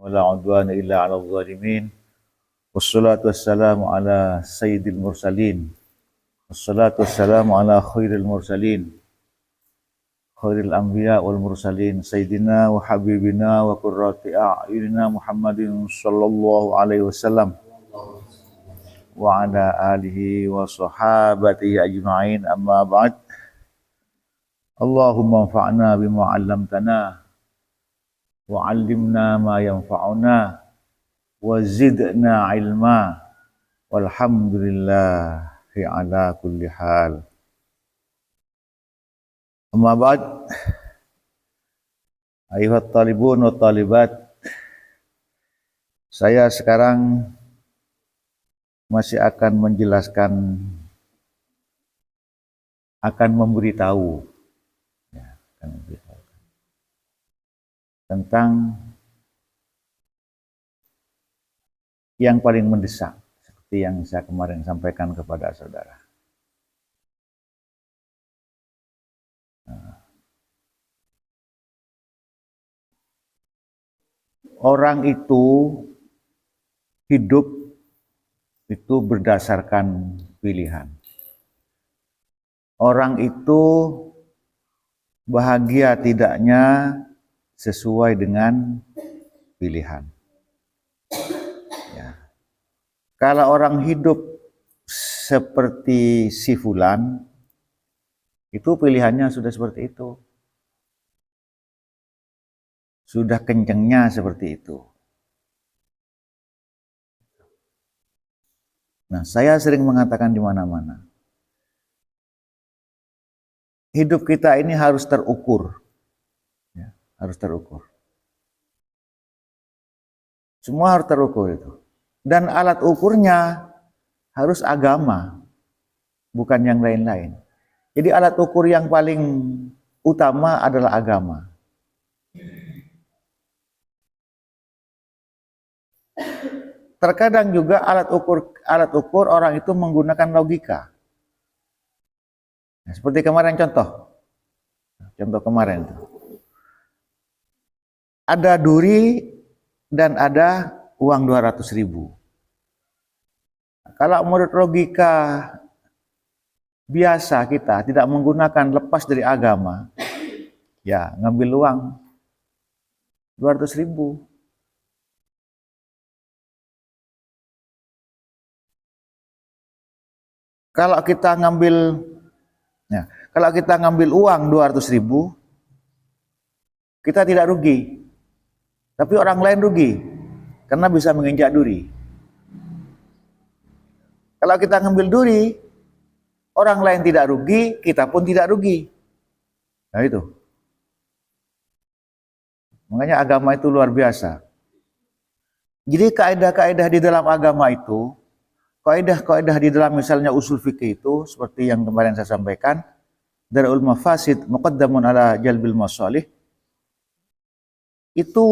wala udwana illa 'alal zalimin. Wassalatu wassalamu ala sayyidil mursalin. Wassalatu wassalamu ala khairil mursalin. Khairil anbiya wal mursalin sayyidina wa habibina wa qurrati a'yunina Muhammadin sallallahu alaihi wasallam wa ala alihi wa sahabatihi ajma'in, amma ba'd. Allahumma anfa'na bima 'allamtana wa 'allimna ma yanfa'una wa zidna ilma, walhamdulillahi ala kulli hal. Amma ba'd, ayuhat talibun wa talibat, saya sekarang masih akan menjelaskan, akan memberitahu tentang yang paling mendesak, seperti yang saya kemarin sampaikan kepada saudara. Orang itu hidup itu berdasarkan pilihan. Orang itu bahagia tidaknya sesuai dengan pilihan. Ya. Kalau orang hidup seperti si fulan, itu pilihannya sudah seperti itu. Sudah kencengnya seperti itu. Nah, saya sering mengatakan di mana-mana, hidup kita ini harus terukur. Ya, harus terukur. Semua harus terukur itu. Dan alat ukurnya harus agama, bukan yang lain-lain. Jadi alat ukur yang paling utama adalah agama. Terkadang juga alat ukur orang itu menggunakan logika. Nah, seperti kemarin contoh kemarin itu. Ada duri dan ada uang 200.000. Kalau menurut logika biasa kita tidak menggunakan, lepas dari agama, ya ngambil uang 200.000. Kalau kita ngambil uang 200.000, kita tidak rugi, tapi orang lain rugi karena bisa menginjak duri. Kalau kita ngambil duri, orang lain tidak rugi, kita pun tidak rugi. Nah itu. Makanya agama itu luar biasa. Jadi kaidah-kaidah di dalam agama itu, kaidah-kaidah di dalam misalnya usul fikih itu, seperti yang kemarin saya sampaikan, darul mafasid muqaddamun ala jalbil masalih, itu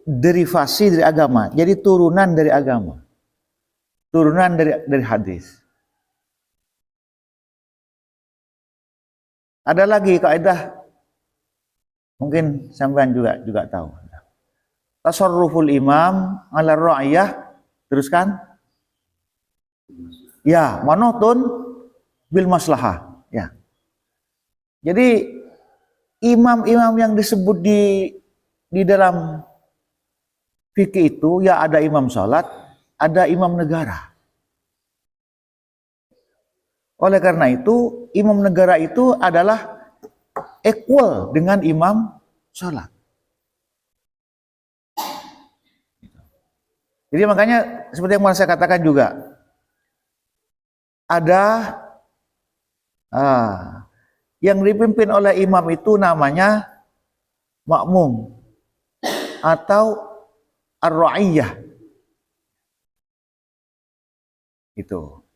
derivasi dari agama, jadi turunan dari agama, turunan dari hadis. Ada lagi kaidah, mungkin sampean juga tahu, tasarruful imam ala ra'iyah, teruskan, ya manutun bil maslahah. Ya. Jadi imam-imam yang disebut di dalam fikih itu, ya ada imam salat, ada imam negara. Oleh karena itu, imam negara itu adalah equal dengan imam salat. Jadi makanya seperti yang saya katakan juga, ada yang dipimpin oleh imam itu namanya makmum atau ar-ra'iyah. Itu.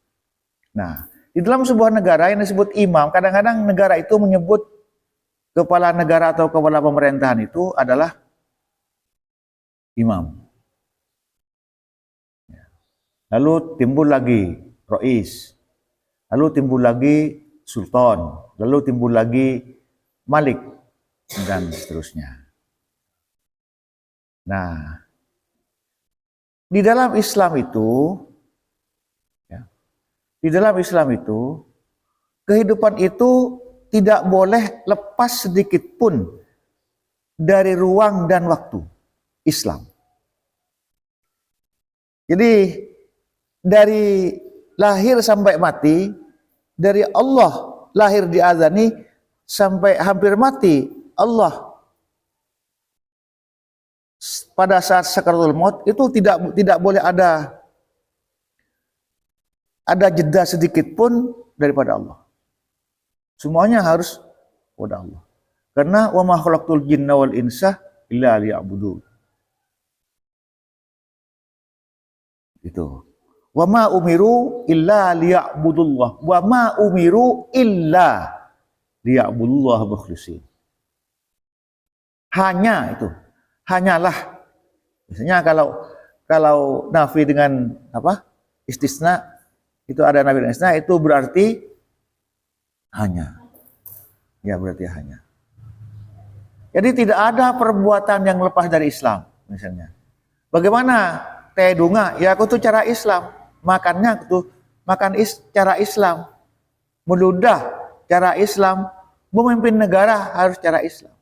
Nah, di dalam sebuah negara yang disebut imam, kadang-kadang negara itu menyebut kepala negara atau kepala pemerintahan itu adalah imam. Lalu timbul lagi Rais, lalu timbul lagi Sultan, lalu timbul lagi Malik, dan seterusnya. Nah, di dalam Islam itu, ya, di dalam Islam itu, kehidupan itu tidak boleh lepas sedikit pun dari ruang dan waktu Islam. Jadi dari lahir sampai mati, dari Allah lahir diazani sampai hampir mati, Allah pada saat sakaratul maut itu tidak boleh ada jeda sedikit pun daripada Allah. Semuanya harus kepada Allah. Karena wa ma khalaqtul jinna wal insa illa liya'budun. Itu. Wa ma umiru illa liya'budullah. Wa ma umiru illa liya'budullah mukhlishin. Hanya itu. Hanyalah. Misalnya kalau nafi dengan apa? Istisna, itu ada nafi dengan istisna, itu berarti hanya. Ya, berarti hanya. Jadi tidak ada perbuatan yang lepas dari Islam, misalnya. Bagaimana teh dunga? Ya, aku tuh cara Islam. Makannya tuh cara Islam. Meludah cara Islam. Memimpin negara harus cara Islam.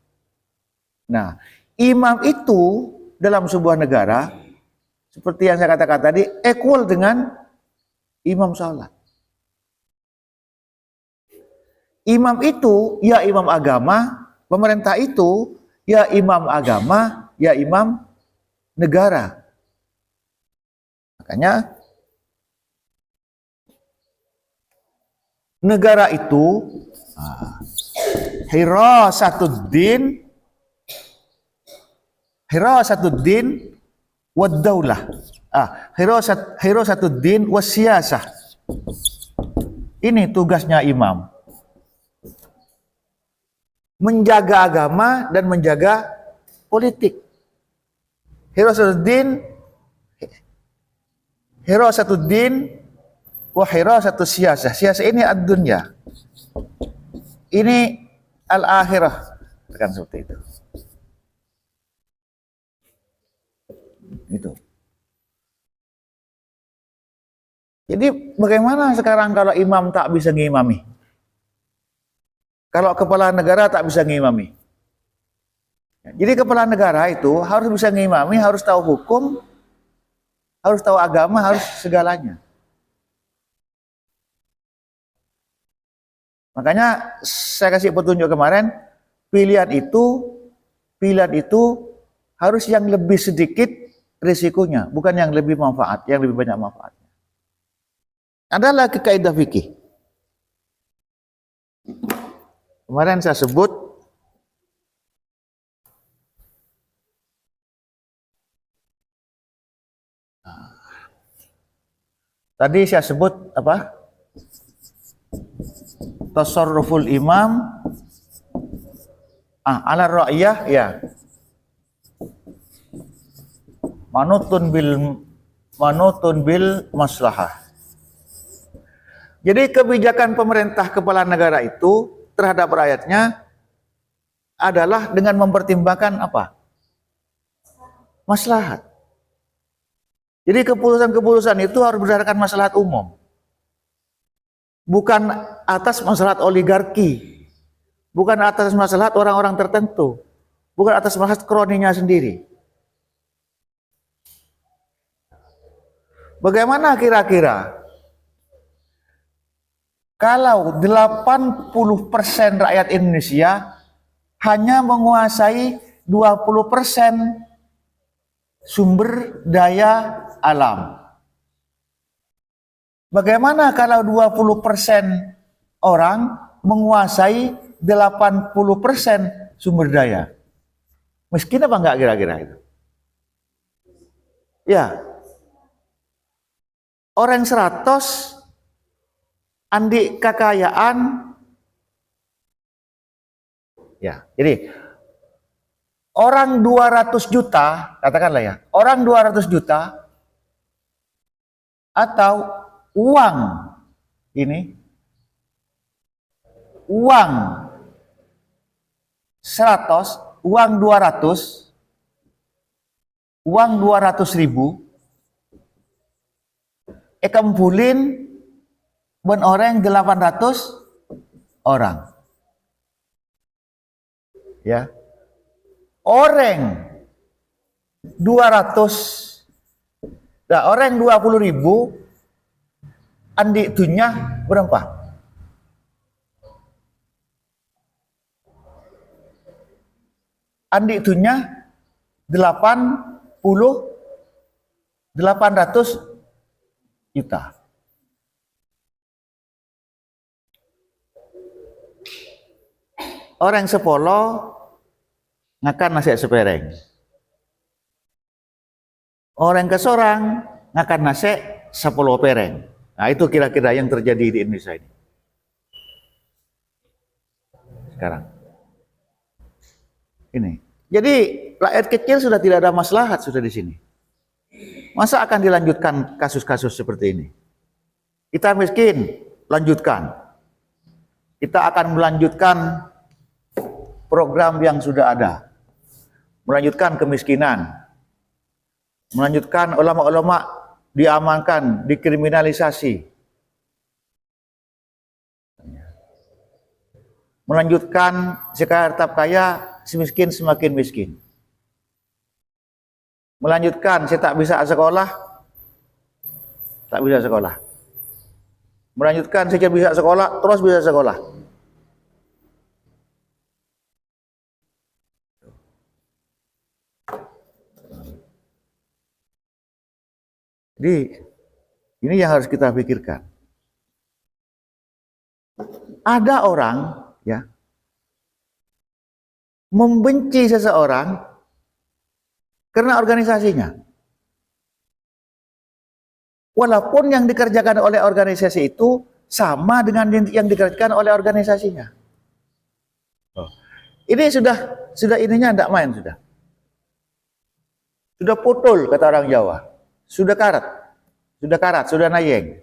Nah, imam itu dalam sebuah negara, seperti yang saya katakan tadi, equal dengan imam salat. Imam itu ya imam agama, pemerintah itu ya imam agama, ya imam negara. Makanya negara itu hirasatuddin wad daulah. Hirasatuddin wasiyasah. Ini tugasnya imam. Menjaga agama dan menjaga politik. Hirasatuddin wa hirasatus siyasah. Siyasah ini ad-dunya. Ini al-akhirah. Kan seperti itu. Itu. Jadi bagaimana sekarang kalau imam tak bisa ngimami? Kalau kepala negara tak bisa ngimami. Jadi kepala negara itu harus bisa ngimami, harus tahu hukum, harus tahu agama, harus segalanya. Makanya saya kasih petunjuk kemarin, pilihan itu harus yang lebih sedikit risikonya, bukan yang lebih manfaat, yang lebih banyak manfaatnya. Adalah kaidah fikih. Kemarin saya sebut tadi saya sebut apa? Tasarruful imam ala ra'iyah, ya. Manutun bil maslahah. Jadi kebijakan pemerintah kepala negara itu terhadap rakyatnya adalah dengan mempertimbangkan apa? Maslahat. Jadi keputusan-keputusan itu harus berdasarkan maslahat umum. Bukan atas maslahat oligarki. Bukan atas maslahat orang-orang tertentu. Bukan atas maslahat kroninya sendiri. Bagaimana kira-kira kalau 80% rakyat Indonesia hanya menguasai 20% sumber daya alam? Bagaimana kalau 20% orang menguasai 80% sumber daya? Miskin apa enggak kira-kira itu? Ya. Orang 100 andi kekayaan, ya, jadi orang 200 juta, katakanlah ya, orang 200 juta atau uang ini, uang 100, uang 200 ribu, kumpulin ben orang 800 orang. Ya. Orang 200. Nah, orang 20.000 andi itunya berapa? Andi itunya 800 juta. Orang 10 ngakan nasi sepereng. Orang kesorang ngakan nasi 10 pereng. Nah, itu kira-kira yang terjadi di Indonesia ini. Sekarang. Ini. Jadi rakyat kecil sudah tidak ada maslahat sudah di sini. Masa akan dilanjutkan kasus-kasus seperti ini? Kita miskin, lanjutkan. Kita akan melanjutkan program yang sudah ada. Melanjutkan kemiskinan. Melanjutkan ulama-ulama diamankan, dikriminalisasi. Melanjutkan si kaya tetap kaya, si miskin semakin miskin. Melanjutkan si tak bisa sekolah, tak bisa sekolah. Melanjutkan si bisa sekolah, terus bisa sekolah. Jadi ini yang harus kita pikirkan. Ada orang ya membenci seseorang karena organisasinya. Walaupun yang dikerjakan oleh organisasi itu sama dengan yang dikerjakan oleh organisasinya. Ini sudah ininya tidak main sudah. Sudah putul kata orang Jawa. Sudah karat, sudah nayeng.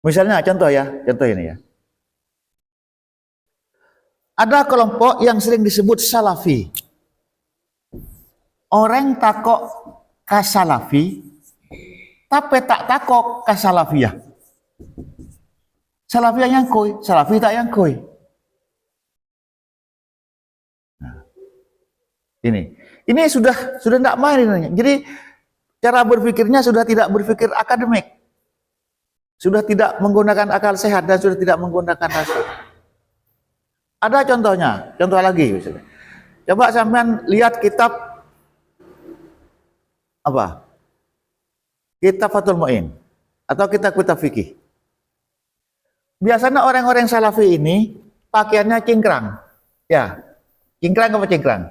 Misalnya contoh ini ya. Ada kelompok yang sering disebut Salafi. Orang takok kasalafi, tapi tak takok kasalafiyah. Salafiyah yang koi, salafi tak yang koi. Nah, ini sudah tidak main ini. Jadi cara berpikirnya sudah tidak berpikir akademik, sudah tidak menggunakan akal sehat dan sudah tidak menggunakan rasa. Ada contohnya, contoh lagi misalnya. Coba sampean lihat kitab apa? Kitab Fathul Mu'in atau kitab fikih. Biasanya orang-orang Salafi ini pakaiannya cingkrang. Ya, cingkrang apa cingkrang?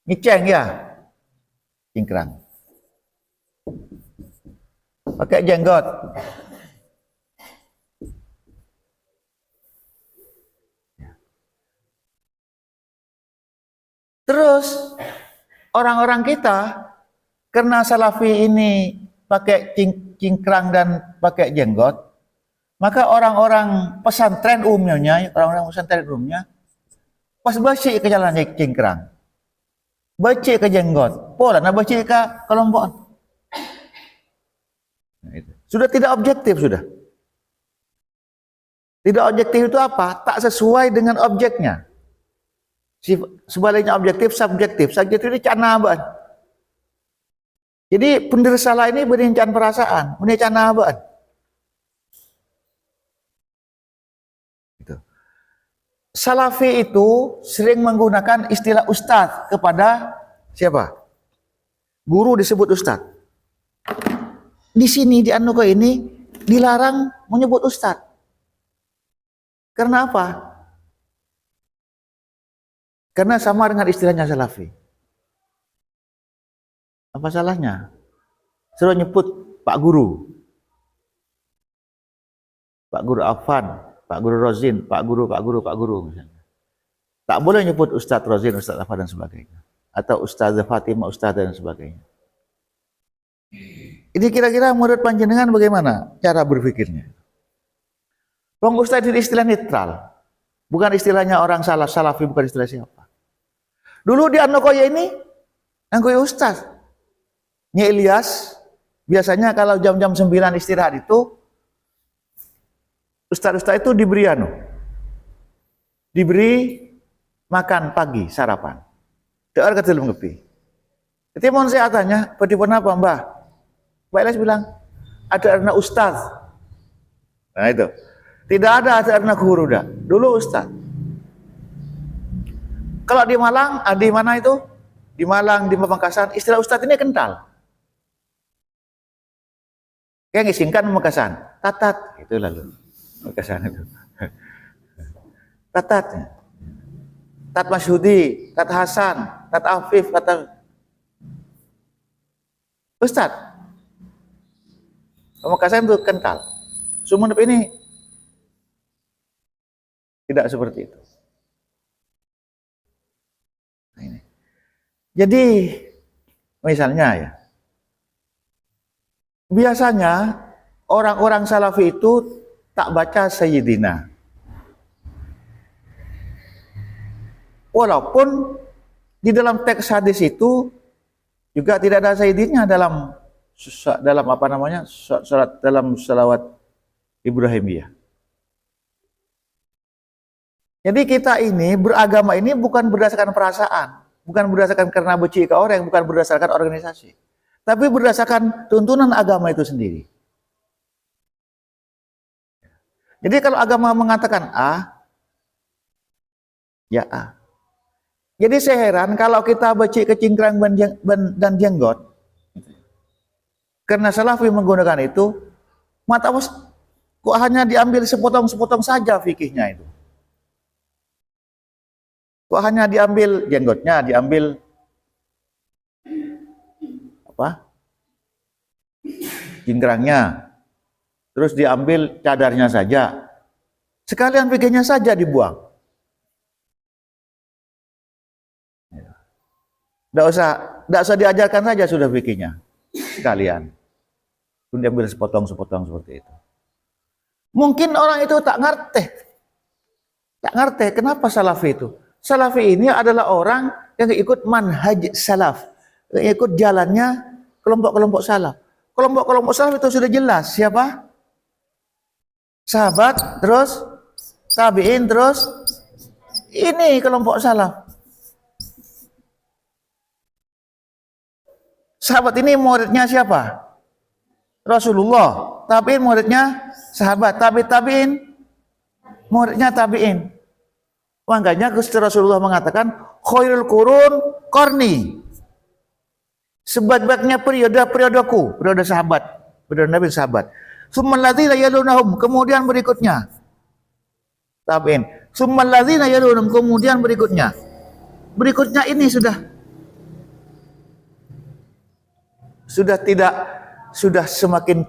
Ngiceng ya, cingkrang. Pakai jenggot. Terus orang-orang kita karena Salafi ini pakai cingkrang dan pakai jenggot, maka orang-orang pesantren umumnya, pas baca ke jalan cingkrang, baca ke jenggot, pola nah baca ke kelompok. Sudah tidak objektif sudah. Tidak objektif itu apa? Tak sesuai dengan objeknya. Sebaliknya objektif, subjektif. Subjektif ini cana abad. Jadi pendiri salah ini berincan perasaan, ini cana abad. Gitu. Salafi itu sering menggunakan istilah ustadz kepada siapa? Guru disebut ustadz. Di sini di Anuko ini dilarang menyebut ustadz. Karena apa? Karena sama dengan istilahnya Salafi. Apa salahnya? Suruh nyebut Pak Guru. Pak Guru Afan, Pak Guru Rozin, Pak Guru misalnya. Tak boleh nyebut Ustadz Rozin, Ustadz Afan dan sebagainya. Atau Ustadz Fatimah, Ustadz dan sebagainya. Ini kira-kira menurut panjenengan bagaimana cara berpikirnya? Wong Ustadz itu istilah netral. Bukan istilahnya orang Salafi, bukan istilah siapa. Dulu di Anokoya ini, yang kaya Ustadz. Nya Ilyas, Biasanya kalau jam-jam 9 istirahat itu, ustaz-ustaz itu diberi makan pagi, sarapan. Doa kata ngepi. Jadi mau saya tanya, pun apa mbah? Mbak Elis bilang, ada anak ustaz. Nah itu. Tidak ada anak guru dah. Dulu ustaz. Kalau di Malang, di mana itu? Di Malang, di Pamekasan, istilah ustaz ini kental. Kayak ngisingkan Pamekasan, tatat, itu lalu Pamekasan itu. Tatat, Tat Masyudi, Tat Hasan, Tat Afif, kata Ustaz. Pamekasan itu kental. Sumenep ini tidak seperti itu. Nah, ini. Jadi misalnya ya, biasanya orang-orang Salafi itu tak baca Sayyidina. Walaupun di dalam teks hadis itu juga tidak ada Sayyidina dalam apa namanya? Dalam salawat Ibrahimiyah. Jadi kita ini beragama ini bukan berdasarkan perasaan, bukan berdasarkan karena benci ke orang, bukan berdasarkan organisasi. Tapi berdasarkan tuntunan agama itu sendiri. Jadi kalau agama mengatakan A, ya A. Jadi saya heran kalau kita becik kecingkrang dan jenggot, karena Salafi menggunakan itu, mata bos kok hanya diambil sepotong-sepotong saja fikihnya itu. Kok hanya diambil jenggotnya, diambil jingkrangnya, terus diambil cadarnya saja, sekalian fikihnya saja dibuang. Tidak usah diajarkan saja sudah fikihnya sekalian. Diambil sepotong-sepotong seperti itu. Mungkin orang itu tak ngerti kenapa Salafi itu. Salafi ini adalah orang yang ikut manhaj salaf, yang ikut jalannya kelompok-kelompok salaf. Kelompok-kelompok salaf itu sudah jelas siapa? Sahabat, terus tabi'in, terus ini kelompok salaf. Sahabat ini muridnya siapa? Rasulullah. Tabi'in muridnya sahabat. Tabi'in muridnya tabi'in. Makanya Gusti Rasulullah mengatakan khairul qurun qarni. Sebaik-baiknya periodeku, periode sahabat, periode Nabi sahabat. Tsummal ladzina yalunhum, kemudian berikutnya tabi'in. Tsummal ladzina yalunhum, kemudian berikutnya. Berikutnya ini sudah semakin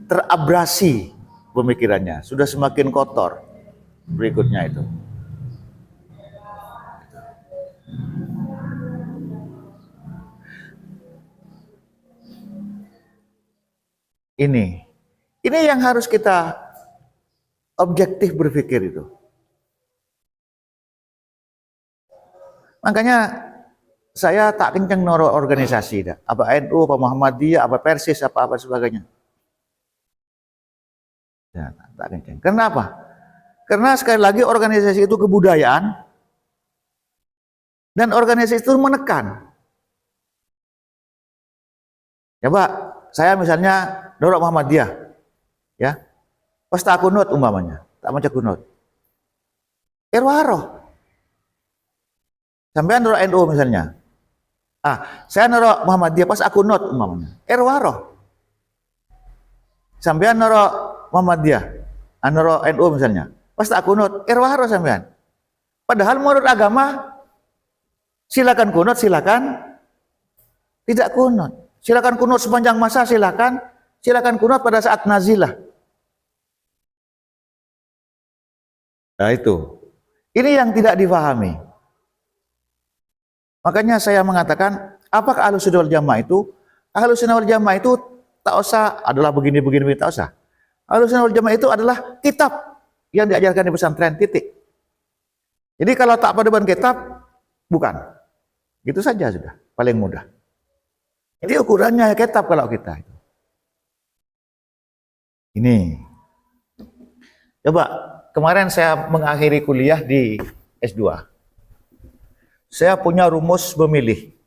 terabrasi pemikirannya, sudah semakin kotor berikutnya itu. Ini yang harus kita objektif berpikir itu. Makanya saya tak kenceng noro organisasi dah. Apa NU, apa Muhammadiyah, apa Persis, apa sebagainya. Ya, tak kenceng. Kenapa? Karena sekali lagi organisasi itu kebudayaan dan organisasi itu menekan. Ya Pak, saya misalnya Dorok Muhammadiyah, ya, pas tak kunut umpamanya, tak macam kunut. Irwaroh, sampean Dorok NU misalnya, saya Dorok Muhammadiyah pas aku not umpamanya, Irwaroh. Sampean Dorok Muhammadiyah, Dorok NU misalnya, pas tak kunut, Irwaroh sampean. Padahal menurut agama, silakan kunut, silakan tidak kunut, silakan kunut sepanjang masa, silakan kunut pada saat nazilah. Nah itu. Ini yang tidak difahami. Makanya saya mengatakan, apakah Ahlussunnah wal Jamaah itu? Ahlussunnah wal Jamaah itu tak usah adalah begini, tak usah. Ahlussunnah wal Jamaah itu adalah kitab yang diajarkan di pesantren, titik. Jadi kalau tak pada depan kitab, bukan. Gitu saja sudah, paling mudah. Jadi ukurannya kitab kalau kita itu. Ini. Coba, kemarin saya mengakhiri kuliah di S2. Saya punya rumus memilih.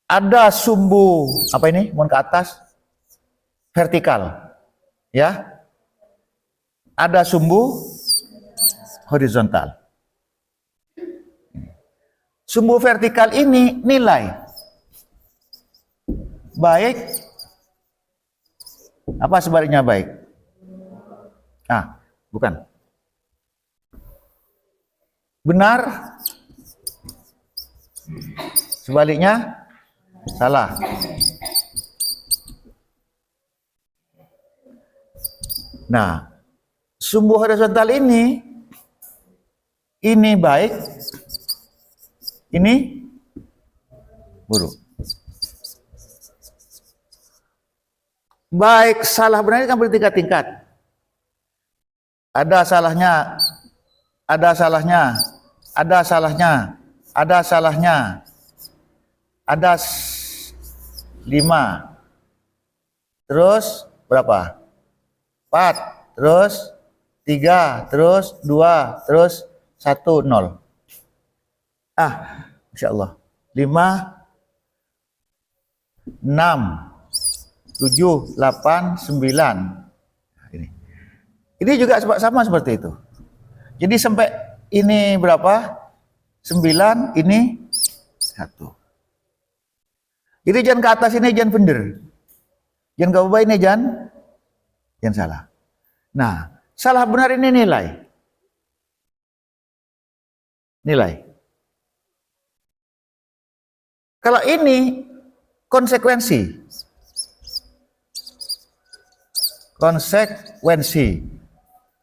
Ada sumbu, apa ini? Mohon ke atas. Vertikal. Ya. Ada sumbu horizontal. Sumbu vertikal ini nilai baik, apa sebaliknya baik? Bukan. Benar, sebaliknya salah. Nah, sumbu horizontal ini baik, ini buruk. Baik salah benar kan bertingkat-tingkat. Ada salahnya, ada salahnya, ada salahnya, ada salahnya, ada 5. Terus berapa? 4, terus 3, terus 2, terus 1, 0. Insya Allah. 5, 6, 7, 8, 9. Ini juga sama seperti itu. Jadi sampai ini berapa? 9, ini 1. Jadi jangan ke atas ini jangan bener. Jangan ke bawah ini jangan salah. Nah, salah benar ini nilai. Kalau ini konsekuensi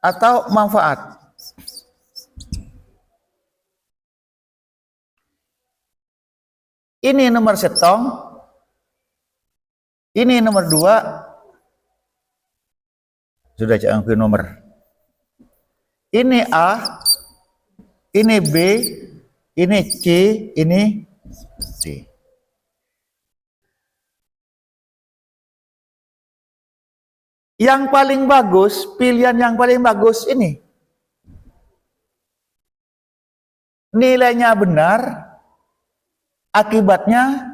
atau manfaat. Ini nomor setong, ini nomor 2, sudah jangan ke nomor. Ini A, ini B, ini C, ini D. Yang paling bagus, pilihan yang paling bagus ini. Nilainya benar, akibatnya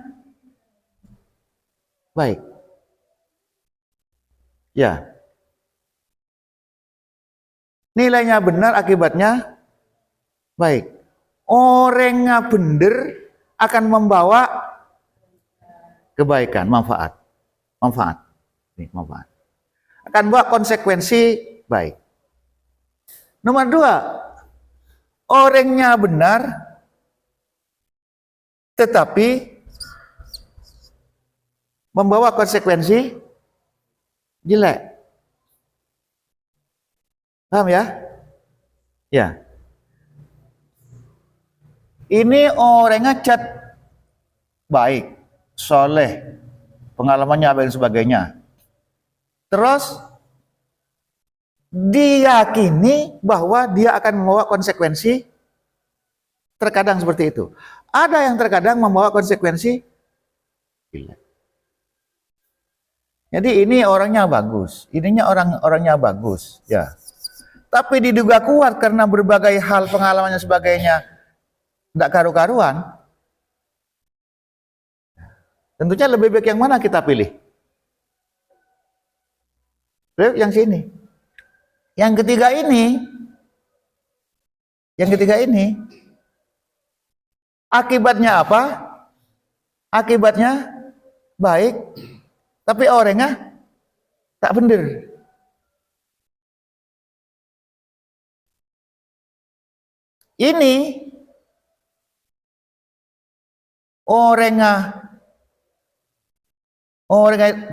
baik. Ya. Nilainya benar, akibatnya baik. Orangnya benar akan membawa kebaikan, manfaat. Ini manfaat. Akan bawa konsekuensi baik. Nomor 2, orangnya benar, tetapi membawa konsekuensi jelek. Paham ya? Ya. Ini orangnya cat baik, soleh, pengalamannya dan sebagainya. Terus diyakini bahwa dia akan membawa konsekuensi, terkadang seperti itu. Ada yang terkadang membawa konsekuensi jelek. Jadi ini orangnya bagus, ininya orangnya bagus, ya. Tapi diduga kuat karena berbagai hal pengalamannya sebagainya tidak karu-karuan. Tentunya lebih baik yang mana kita pilih? Yang sini. Yang ketiga ini akibatnya apa? Akibatnya baik, tapi orangnya tak bener. Ini orangnya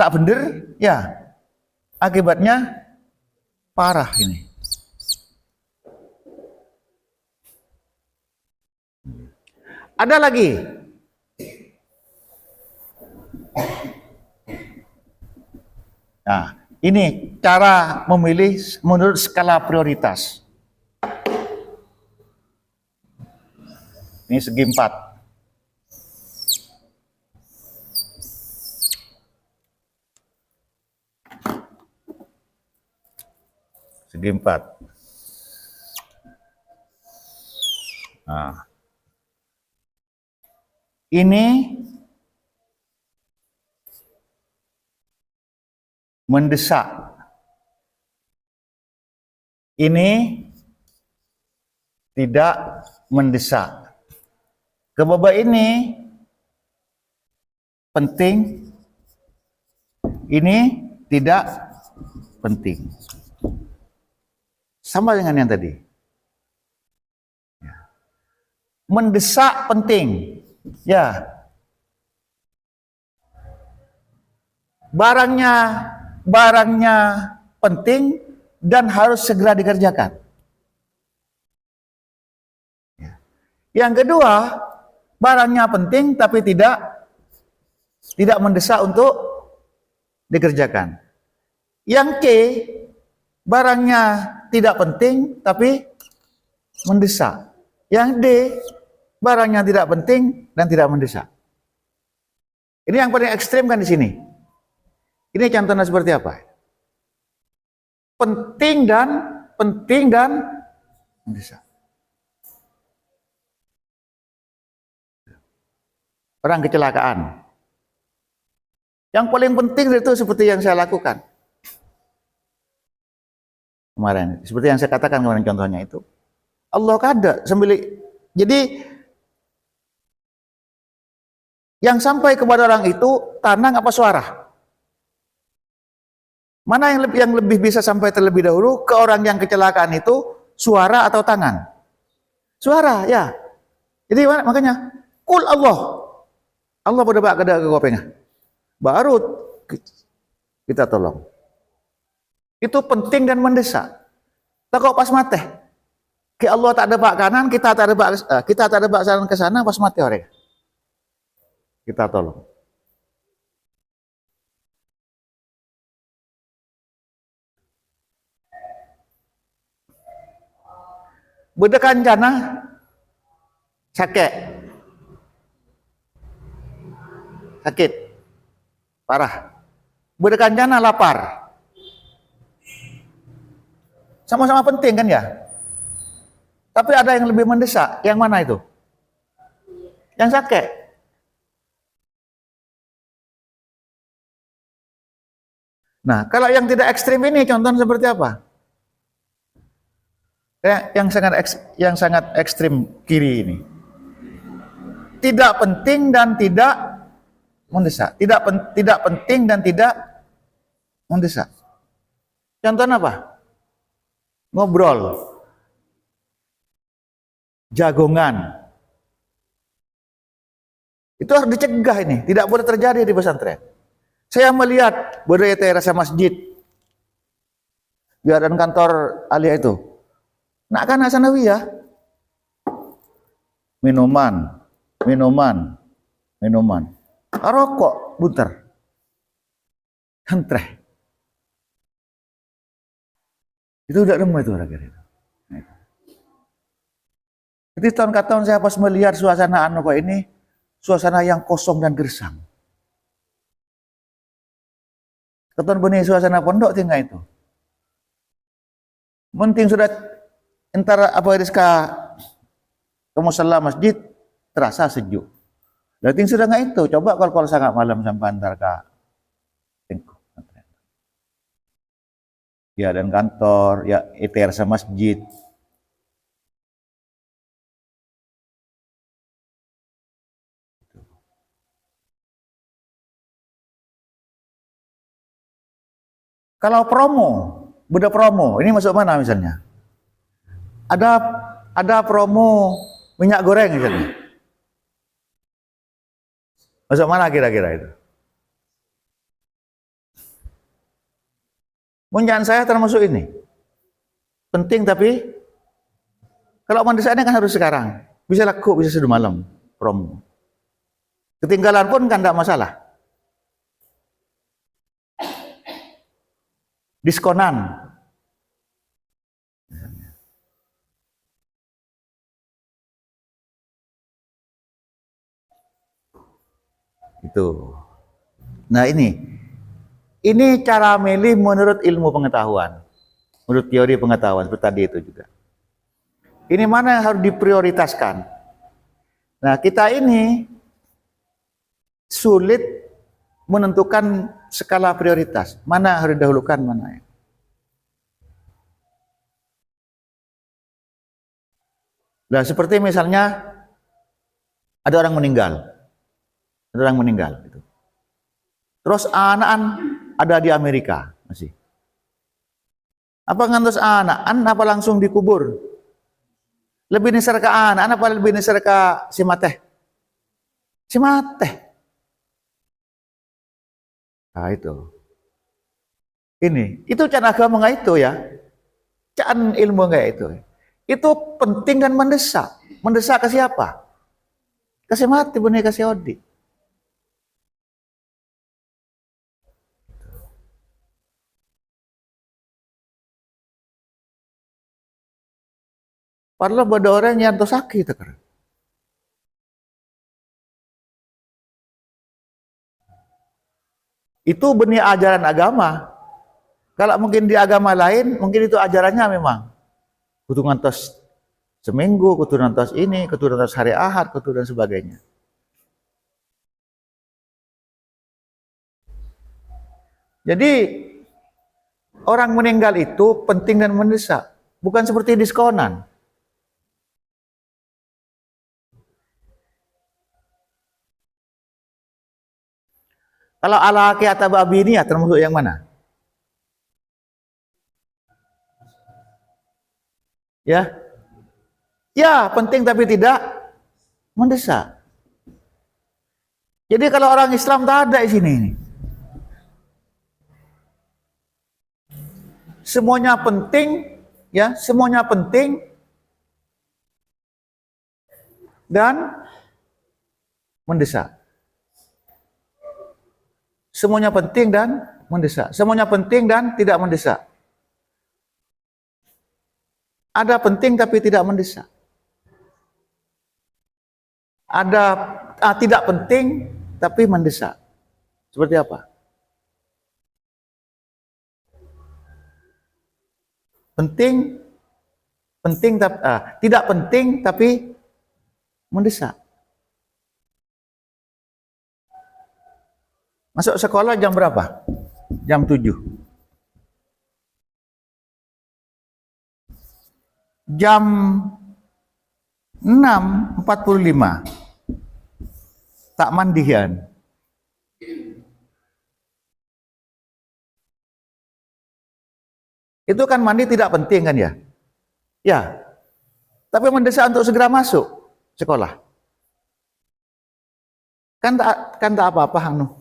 tak bener, ya. Akibatnya parah ini. Ada lagi. Nah, ini cara memilih menurut skala prioritas. Ini segi 4. Segi 4. Nah. Ini mendesak. Ini tidak mendesak. Ke babak ini penting, ini tidak penting. Sama dengan yang tadi. Mendesak penting. Ya. Barangnya penting dan harus segera dikerjakan. Yang kedua, barangnya penting tapi tidak mendesak untuk dikerjakan. Yang K, barangnya tidak penting tapi mendesak. Yang D, barangnya tidak penting dan tidak mendesak. Ini yang paling ekstrim kan di sini. Ini contohnya seperti apa? Penting dan mendesak. Orang kecelakaan. Yang paling penting itu seperti yang saya lakukan kemarin. Seperti yang saya katakan kemarin contohnya itu. Allah kada sembeli. Jadi yang sampai kepada orang itu tanang apa suara? Mana yang lebih bisa sampai terlebih dahulu ke orang yang kecelakaan itu, suara atau tangan? Suara, ya. Jadi makanya kul Allah. Allah pada bak kada ke kopengah. Baru kita tolong. Itu penting dan mendesak. Tak kok pas mati. Ke Allah tak ada bak kanan, kita tak ada bak saran ke sana, pas mati orang. Kita tolong. Bedekan jana sakit parah. Bedekan jana lapar. Sama-sama penting kan ya? Tapi ada yang lebih mendesak. Yang mana itu? Yang sakit. Nah, kalau yang tidak ekstrim ini contohnya seperti apa? Yang sangat ekstrim kiri ini. Tidak penting dan tidak mendesak. Tidak penting dan tidak mendesak. Contohnya apa? Ngobrol. Jagongan. Itu harus dicegah ini. Tidak boleh terjadi di pesantren. Saya melihat budaya terasa masjid. Biar dan kantor alia itu. Nak kan sanawiyah. Minuman. Rokok, bunter. Hentreh. Itu udah nemu itu orang itu. Jadi tahun saya pas melihat suasana kok ini, suasana yang kosong dan gersang. Keton benih suasana pondok tinggal itu. Penting sudah antara apa iriska ke musalla masjid terasa sejuk. Lalu sudah nggak itu, coba kalau sangat malam sampai antar ke ya dan kantor, ya ITR sama masjid. Kalau beda promo, ini masuk mana misalnya? Ada promo minyak goreng misalnya. Masuk mana kira-kira itu? Munjahan saya termasuk ini. Penting tapi kalau mendesaknya kan harus sekarang. Bisa laku, bisa sudah malam promo. Ketinggalan pun kan tidak masalah. Diskonan. Itu. Nah ini cara milih menurut ilmu pengetahuan, menurut teori pengetahuan seperti tadi itu juga. Ini mana yang harus diprioritaskan. Nah kita ini sulit menentukan skala prioritas, mana harus didahulukan mana ya. Nah seperti misalnya ada orang meninggal, gitu. Terus anak-an ada di Amerika masih. Apa ngantos anak-an apa langsung dikubur? Lebih nisar ke anak-an apa lebih nisar ke si mateh? Si mateh. Nah itu. Itu cara agama nggak itu ya? Cara ilmu nggak itu? Itu penting dan mendesak. Mendesak ke siapa? Ke si mati, bener ke si odi. Padahal pada orang yang sakit kan. Itu benih ajaran agama. Kalau mungkin di agama lain, mungkin itu ajarannya memang kudu ngantos seminggu, kudu ngantos ini, kudu ngantos hari Ahad, kudu dan sebagainya. Jadi orang meninggal itu penting dan mendesak, bukan seperti diskonan. Kalau ala atau babi ini ya termasuk yang mana? Ya, ya penting tapi tidak mendesak. Jadi kalau orang Islam tak ada di sini. Semuanya penting, ya, semuanya penting dan mendesak. Semuanya penting dan mendesak. Semuanya penting dan tidak mendesak. Ada penting tapi tidak mendesak. Ada tidak penting tapi mendesak. Seperti apa? Penting tidak penting tapi mendesak. Masuk sekolah jam berapa? Jam 7. Jam 6.45 tak mandian. Itu kan mandi tidak penting kan ya? Ya. Tapi mendesak untuk segera masuk sekolah. Kan tak apa-apa anu.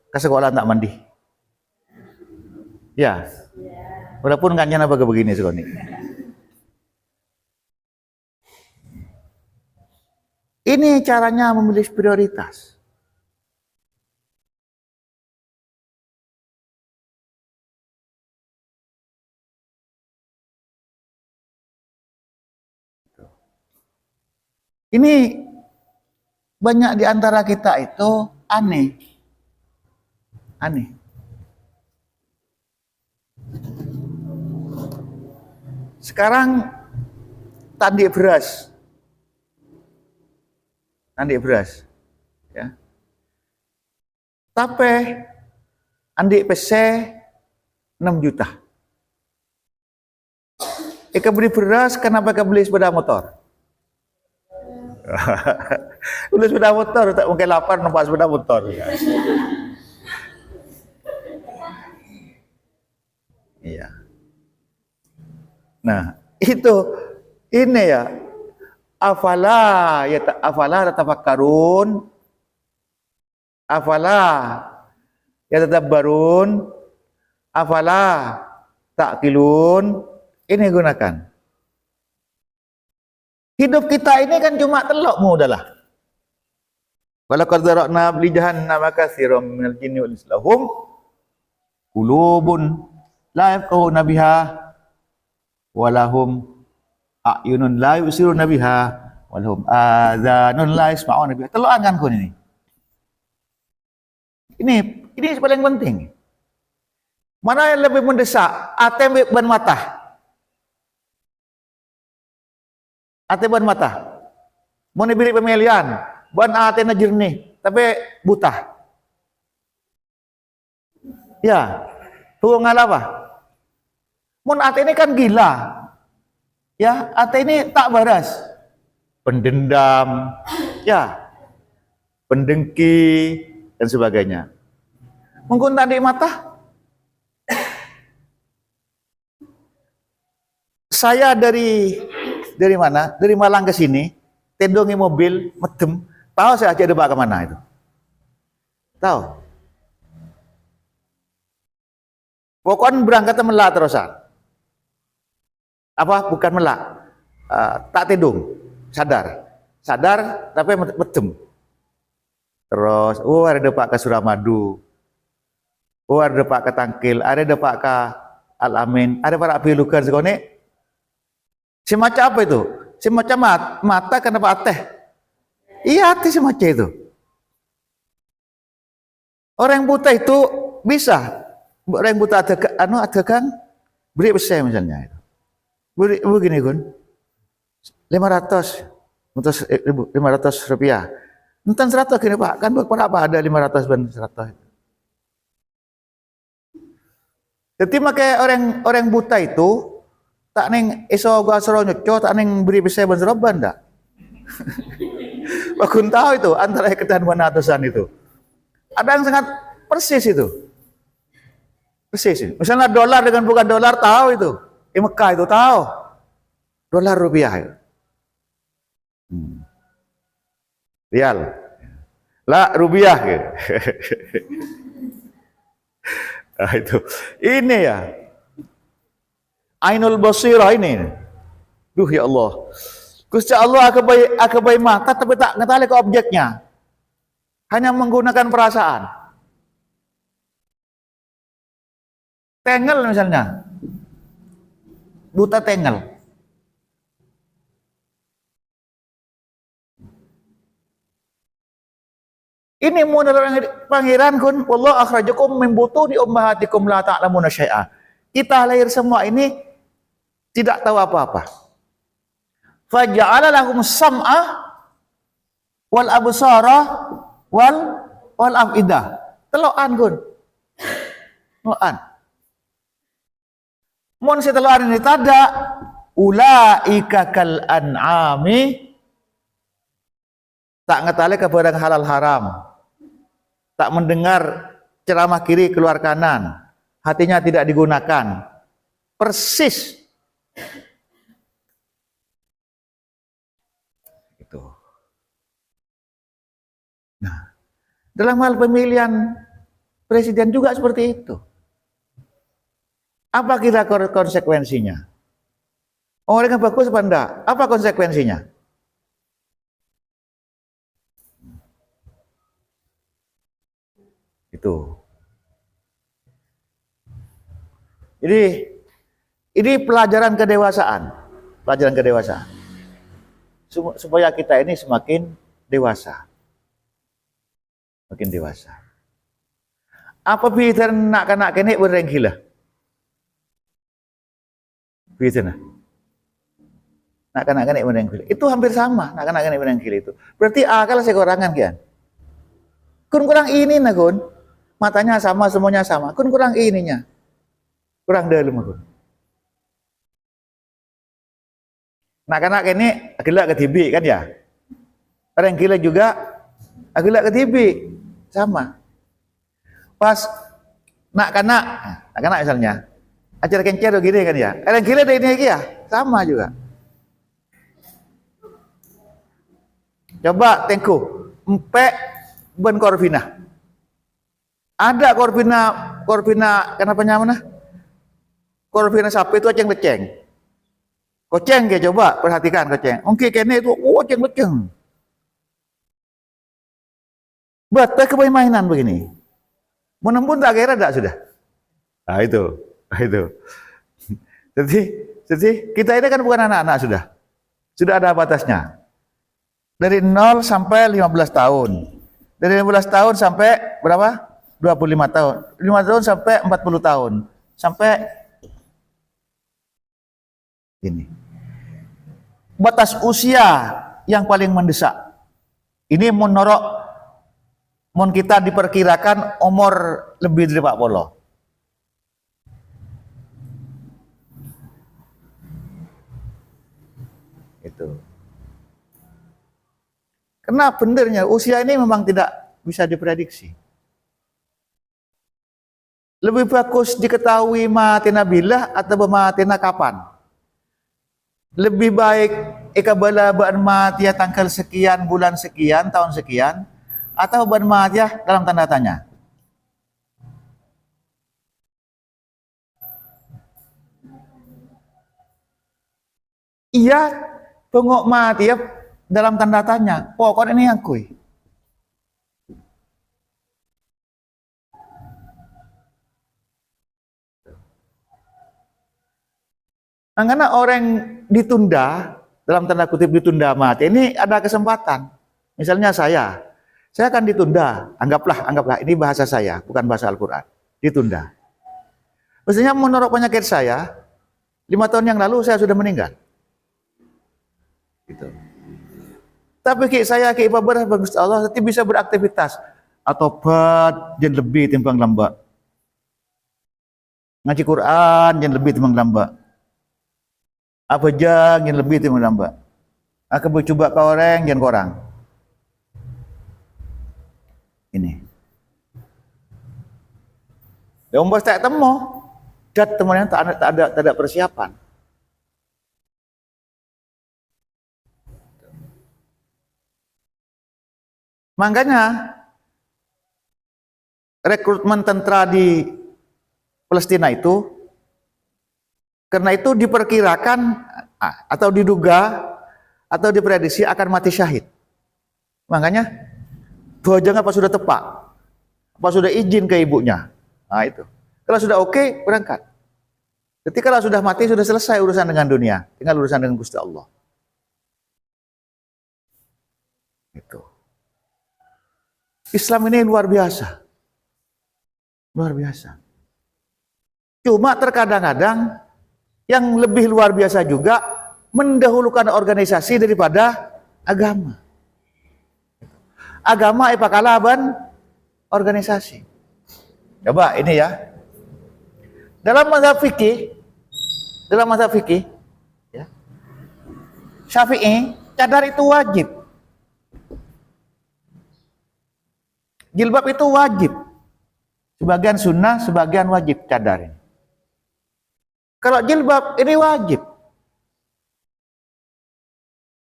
Ke sekolah tak mandi. Ya. Walaupun nggak nyana baga begini sekolah ini. Ini caranya memilih prioritas. Ini banyak di antara kita itu aneh. Sekarang tandi beras. Ya. Tapi andi PC 6 juta. Eka beli beras, kenapa eka beli sepeda motor? Beli sepeda motor, tak mungkin lapar nampak sepeda motor. Iya. Nah, ini ya. Afala tatafakkarun, afala yatadabbarun, afala ta'qilun. Ini gunakan. Hidup kita ini kan cuma telokmu udahlah. Walaqad zara'na li jahannama katsiran minal jinni wal insi lahum qulubun la yafqahuna biha wa lahum a'yunun la yubsiruna biha wa lahum adzanun la yasma'una biha. Telokan kan kun ini. Ini paling penting. Mana yang lebih mendesak? ATM ban mata. ATM ban mata. Mau bilik pemilihan, ban ATM jernih, tapi buta. Ya, tuh ngalah apa? Mun ATM ini kan gila. Ya, ATM ini tak baras. Pendendam, ya, pendengki, dan sebagainya. Menggunakan di mata. Saya dari mana? Dari Malang ke sini, tendongi mobil, medem. Tahu saya aja debak kemana itu? Tahu? Pokoknya berangkat melak terusan. Apa? Bukan melak. Tak tendung. Sadar, tapi medem. Terus, ada depak ke Suramadu. Ada depak ke Tangkil. Ada depak ke Al-Amin. Ada para pilukan sekone. Semacam apa itu? Semacam mata kenapa teh? Iya, hati semacam itu. Orang buta itu bisa. Orang buta ada kan beri besar misalnya itu. Begini Gun. 500 rupiah. Entan 100 gini Pak. Kan berapa ada 500 dan 100. Jadi makanya orang buta itu tak neng iso gua soro nyoco tak neng beri bisa ban seroban dak. Bakun tahu itu antara ketan banatusan itu. Ada yang sangat persis itu. Persis. Misalnya dolar dengan bukan dolar tahu itu. Di Mekah itu tahu. Dolar rupiah itu. Rial. Lah rupiah gitu. Nah, itu. Ini ya. Ainul basirah ini. Duh ya Allah. Gusti Allah akabai mata tapi tak ngetali ke objeknya. Hanya menggunakan perasaan. Tengel misalnya. Buta tengel. Ini modal pangeran kun wallahu akhrajakum min butuni ummahatikum la ta'lamuna syai'a. Kita lahir semua ini tidak tahu apa-apa. Faja'ala lahum sam'a wal absara wal afidah. Telokan gun. Telokan. Mun setelokan ini tada ulaika kal an'ami tak ngetali ke barang halal haram. Tak mendengar ceramah kiri keluar kanan. Hatinya tidak digunakan. Persis. Itu. Nah, dalam hal pemilihan presiden juga seperti itu. Apa kira konsekuensinya? Orang yang bagus apa enggak? Apa konsekuensinya? Itu. Jadi ini pelajaran kedewasaan. Pelajaran kedewasaan. Supaya kita ini semakin dewasa. Makin dewasa. Apa biar nak kene bereng gila? Biar nak kene bereng gila. Itu hampir sama. Nak kene bereng gila itu. Berarti akal sekurangan kian. Kurang ini nah kun. Matanya sama, semuanya sama. Kurang ininya. Kurang dalam kun. Nak ini agak ke TV kan ya. Orang gila juga agak ke TV sama. Pas nak misalnya acara kencer gini kan ya. Orang gila dari ini ya sama juga. Coba tengku empek ben Corvina. Ada Corvina kenapa mana? Corvina sapi itu aceng-leceng. Koceng ya coba perhatikan koceng. Oke kene itu aceng-leceng. Buat mainan begini. Menembun tak kira tak sudah. Nah itu. Jadi kita ini kan bukan anak-anak sudah. Sudah ada batasnya. Dari 0 sampai 15 tahun. Dari 15 tahun sampai berapa? 25 tahun. 5 tahun sampai 40 tahun. Sampai ini. Batas usia yang paling mendesak. Ini menurut kita diperkirakan umur lebih dari 40. Itu. Karena benernya usia ini memang tidak bisa diprediksi. Lebih bagus diketahui matina billah atau matina kapan. Lebih baik ikabala ba'an matiyah tanggal sekian, bulan sekian, tahun sekian, atau ba'an matiyah dalam tanda tanya. Iya, pengok matiyah dalam tanda tanya. Pokoknya ini akui. Nah, karena orang ditunda, dalam tanda kutip ditunda mati, ini ada kesempatan. Misalnya saya akan ditunda, anggaplah ini bahasa saya, bukan bahasa Al-Quran, ditunda. Mestinya menurut penyakit saya, 5 tahun yang lalu saya sudah meninggal. Gitu. Tapi saya ibadah bagus Allah, nanti bisa beraktivitas atau dan lebih timbang lamba. Ngaji Quran yang lebih timbang lamba. Apa yang lebih timbang lamba. Aku coba ke orang yang korang. Ini. Dan umpah tak temu, dat temannya tak ada persiapan. Makanya rekrutmen tentara di Palestina itu, karena itu diperkirakan atau diduga atau diprediksi akan mati syahid. Makanya bojongnya apa sudah tepak, apa sudah izin ke ibunya. Nah itu. Kalau sudah oke, berangkat. Jadi kalau sudah mati sudah selesai urusan dengan dunia, tinggal urusan dengan Gusti Allah. Itu. Islam ini luar biasa. Luar biasa. Cuma terkadang-kadang yang lebih luar biasa juga mendahulukan organisasi daripada agama. Agama ipakalaban organisasi. Coba ini ya. Dalam mazhab fikih, ya, Syafi'i, cadar itu wajib. Jilbab itu wajib. Sebagian sunnah, sebagian wajib cadar ini. Kalau jilbab ini wajib.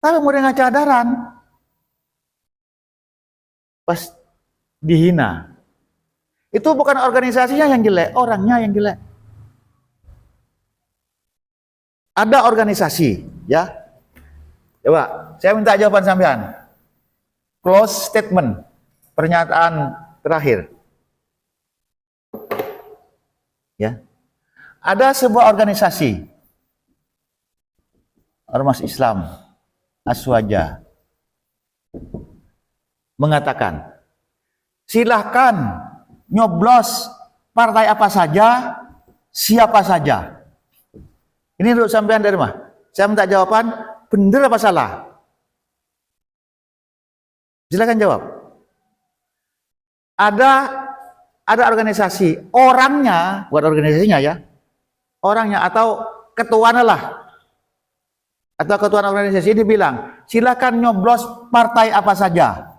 Tapi mau dengan cadaran, pas dihina. Itu bukan organisasinya yang jelek, orangnya yang jelek. Ada organisasi, ya. Coba, saya minta jawaban sampean. Close statement, pernyataan terakhir. Ya. Ada sebuah organisasi ormas Islam Aswaja mengatakan, silahkan nyoblos partai apa saja, siapa saja. Ini untuk sampean dari mana? Saya minta jawaban, benar apa salah? Silakan jawab. Ada organisasi, orangnya, buat organisasinya ya, orangnya atau ketuanya lah, atau ketua organisasi ini bilang, silakan nyoblos partai apa saja,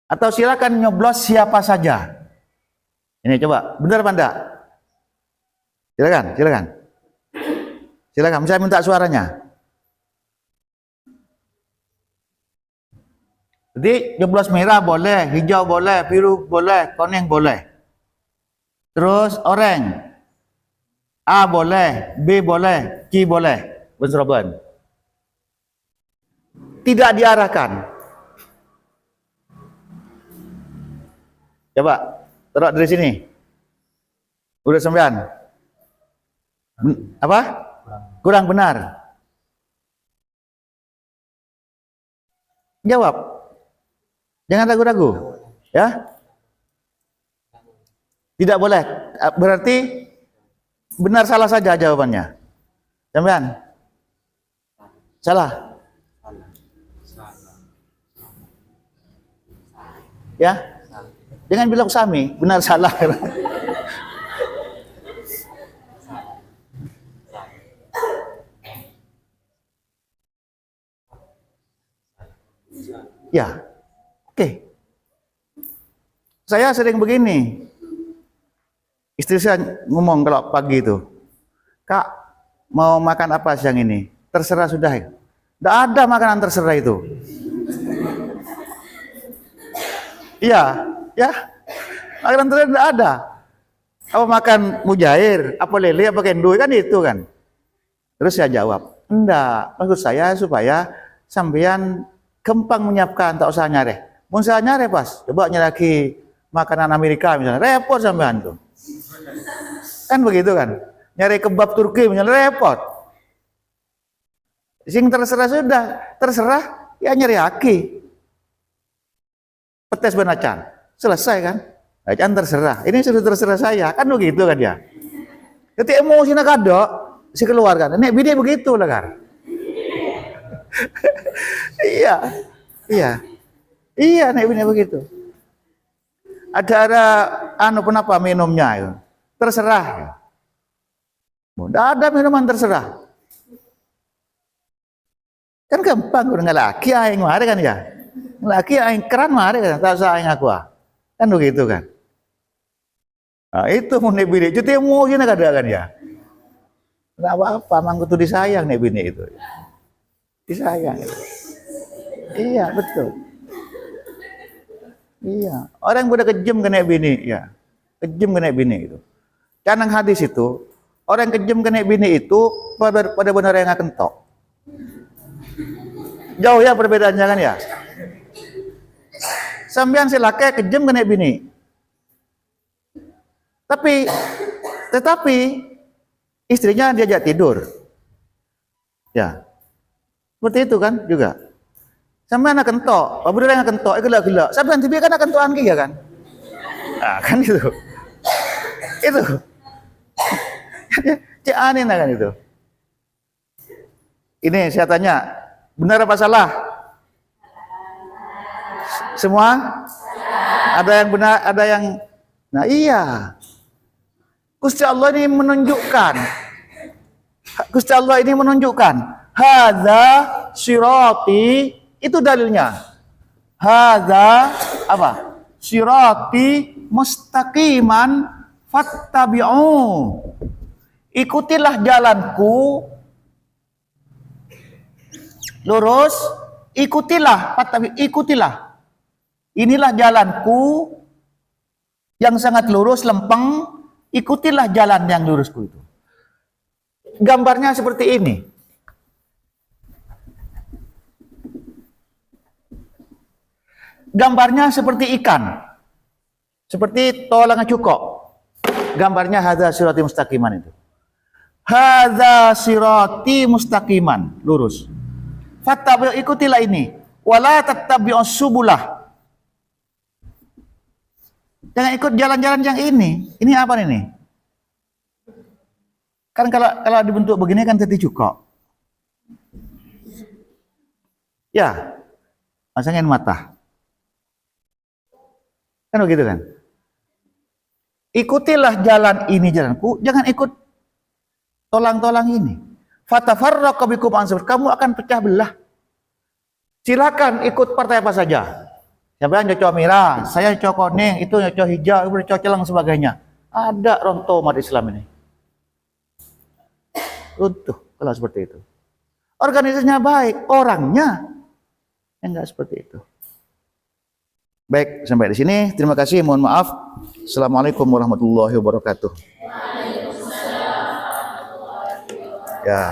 atau silakan nyoblos siapa saja. Ini coba, benar apa enggak? Silakan, saya minta suaranya. Jadi nyoblos merah boleh, hijau boleh, biru boleh, kuning boleh. Terus oranye, A boleh, B boleh, C boleh, benseroban. Tidak diarahkan. Coba, taruh dari sini. Udah sembilan. Apa? Kurang benar. Jawab. Jangan ragu-ragu. Ya? Tidak boleh. Berarti benar salah saja jawabannya. Sampean? Salah. Ya? Jangan bilang sami, benar salah. Ya. Oke. Saya sering begini. Istri saya ngomong kalau pagi itu, "Kak, mau makan apa siang ini?" "Terserah sudah." Tidak ada makanan terserah itu. Iya, ya. Makanan terserah tidak ada. Apa makan mujair, apa lele, apa kendui, kan itu kan. Terus saya jawab, "Enggak, maksud saya supaya sampean gampang menyiapkan, tak usah nyari. Mau saya nyari pas, coba nyari lagi makanan Amerika misalnya, repot sampean tuh." Kan begitu kan? Nyari kebab Turki misalnya repot. Sing terserah sudah, terserah ya nyari aki. Petes benacan, selesai kan? Acan terserah. Ini sudah terserah saya, kan begitu kan ya? Jadi emosi nak ada, si keluarga. Nek bini begitu lah kan? Iya, iya, iya, nek bini begitu. Ada kenapa minumnya itu? Terserah. Tidak ada minuman terserah. Kan gampang udah nggak laki aing mari kan ya. Laki aing keran mari kan, tak usah aing aku. Kan begitu kan. Nah, itu mau nek bini itu emosi nak ada kan ya. Enggak apa-apa, mangku tuh disayang nek bini itu. Disayang itu. Iya, betul. Iya, orang yang udah kejam kena bini, ya. Kejam kena bini itu. Canang hadis itu, orang kejam kena bini itu pada benar yang akan tok. Jauh ya perbedaannya kan ya. Sambian si laki kejam kena bini. Tetapi istrinya diajak tidur. Ya. Seperti itu kan juga. Sampai anak kentok, apa yang akan kentok, gelak-gelak. Sampai nanti kan akan kentokan ya kan? Nah, kan itu. Itu. Cik aneh kan itu. Ini saya tanya, benar apa salah? Semua? Ada yang benar, ada yang... Nah iya. Gusti Allah ini menunjukkan. Gusti Allah ini menunjukkan. Hadza sirati, itu dalilnya. Hadza apa? Sirati mustaqiman fattabi'u. Ikutilah jalanku lurus, ikutilah, ikutilah. Inilah jalanku yang sangat lurus, lempeng, ikutilah jalan yang lurusku itu. Gambarnya seperti ini. Gambarnya seperti ikan. Seperti tolangan cukok. Gambarnya hadza sirati mustaqiman itu. Hadza sirati mustaqiman, lurus. Fattabi'u, ikutilah ini. Wala tattabi'us subulah. Jangan ikut jalan-jalan yang ini. Ini apa ini? Kan kalau dibentuk begini kan jadi cukok. Ya. Masangin mata. Kan begitu kan? Ikutilah jalan ini jalanku, jangan ikut tolang-tolang ini. Fatafarraqu bikum an sabil, kamu akan pecah belah. Silakan ikut partai apa saja. Siapa yang cocok merah, saya cocok kuning, itu cocok hijau, itu cocok celang sebagainya. Ada ronto umat Islam ini. Runtuh kalau seperti itu. Organisasinya baik, orangnya enggak seperti itu. Baik, sampai di sini. Terima kasih, mohon maaf. Assalamualaikum warahmatullahi wabarakatuh. Ya.